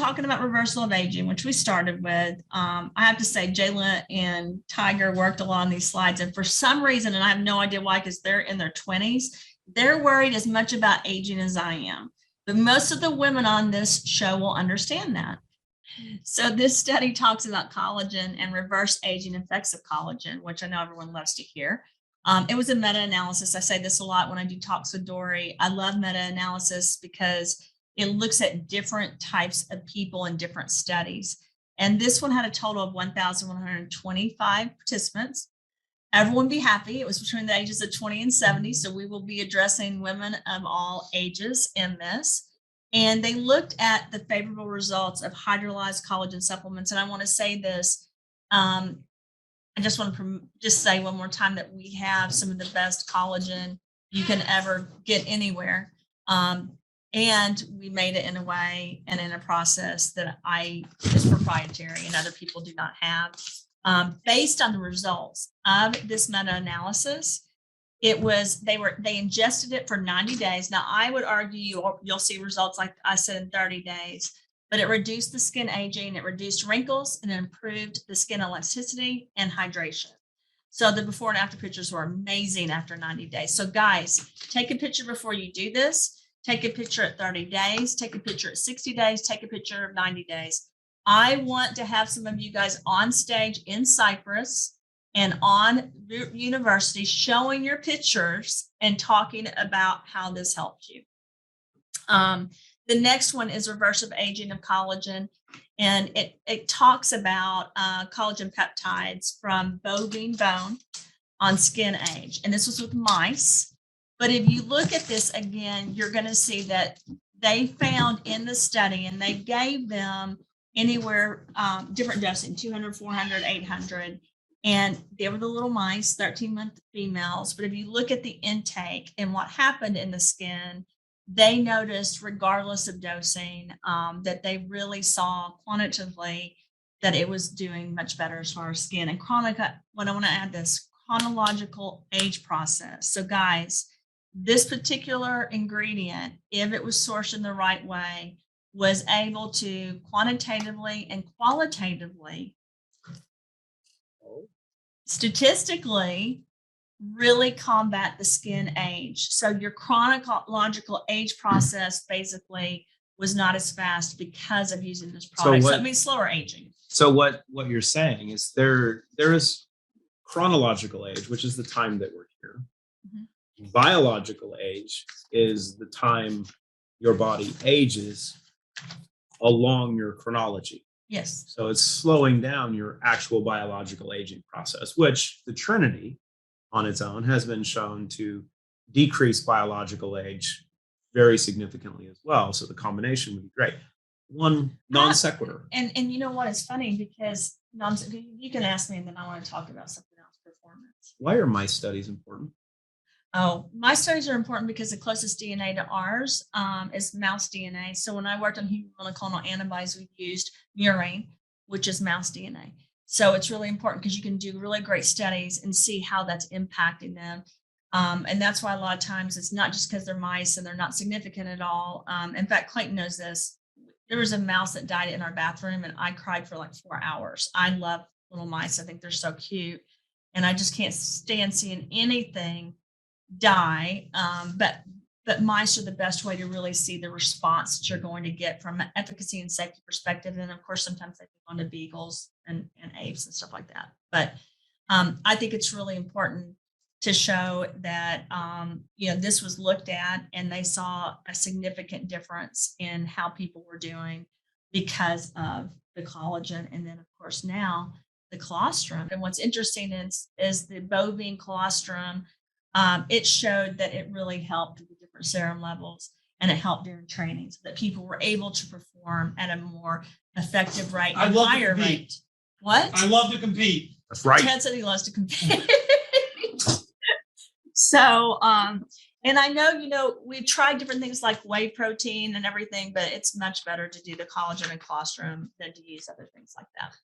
talking about reversal of aging, which we started with. I have to say, Jayla and Tiger worked a lot on these slides. And for some reason, and I have no idea why, because they're in their 20s, they're worried as much about aging as I am. But most of the women on this show will understand that. So this study talks about collagen and reverse aging effects of collagen, which I know everyone loves to hear. It was a meta-analysis. I say this a lot when I do talks with Dory. I love meta-analysis because it looks at different types of people in different studies. And this one had a total of 1,125 participants. Everyone be happy. It was between the ages of 20 and 70. So we will be addressing women of all ages in this. And they looked at the favorable results of hydrolyzed collagen supplements. And I want to say this, I just want to just say one more time that we have some of the best collagen you can ever get anywhere. And we made it in a way and in a process that is proprietary and other people do not have. Based on the results of this meta-analysis, they ingested it for 90 days. Now, I would argue you'll see results like I said in 30 days, but it reduced the skin aging, it reduced wrinkles, and it improved the skin elasticity and hydration. So the before and after pictures were amazing after 90 days. So guys, take a picture before you do this. Take a picture at 30 days, take a picture at 60 days, take a picture of 90 days. I want to have some of you guys on stage in Cyprus and on university showing your pictures and talking about how this helped you. The next one is reversive aging of collagen. And it talks about collagen peptides from bovine bone on skin age. And this was with mice. But if you look at this again, you're going to see that they found in the study, and they gave them anywhere, different dosing, 200, 400, 800. And they were the little mice, 13-month females. But if you look at the intake and what happened in the skin, they noticed, regardless of dosing, that they really saw quantitatively that it was doing much better as far as skin. And what I want to add this chronological age process. So guys, this particular ingredient, if it was sourced in the right way, was able to quantitatively and qualitatively, statistically, really combat the skin age. So your chronological age process basically was not as fast because of using this product. So it means slower aging. So what you're saying is there is chronological age, which is the time that we're here. Mm-hmm. Biological age is the time your body ages along your chronology. Yes. So it's slowing down your actual biological aging process, which the Trinity on its own has been shown to decrease biological age very significantly as well. So the combination would be great. One non sequitur. And you know what? It's funny because you can ask me and then I want to talk about something else, performance. Why are mice studies important? Oh, my studies are important because the closest DNA to ours is mouse DNA. So when I worked on human monoclonal antibodies, we used murine, which is mouse DNA. So it's really important because you can do really great studies and see how that's impacting them. And that's why a lot of times it's not just because they're mice and they're not significant at all. In fact, Clayton knows this. There was a mouse that died in our bathroom and I cried for like 4 hours. I love little mice. I think they're so cute. And I just can't stand seeing anything die. But mice are the best way to really see the response that you're going to get from an efficacy and safety perspective. And of course, sometimes they move on to beagles and apes and stuff like that. But I think it's really important to show that, this was looked at and they saw a significant difference in how people were doing because of the collagen. And then, of course, now the colostrum. And what's interesting is the bovine colostrum. It showed that it really helped with the different serum levels and it helped during training so that people were able to perform at a more effective rate and higher rate. What? I love to compete. That's right. Ted said he loves to compete. So, and I know, we've tried different things like whey protein and everything, but it's much better to do the collagen and colostrum than to use other things like that.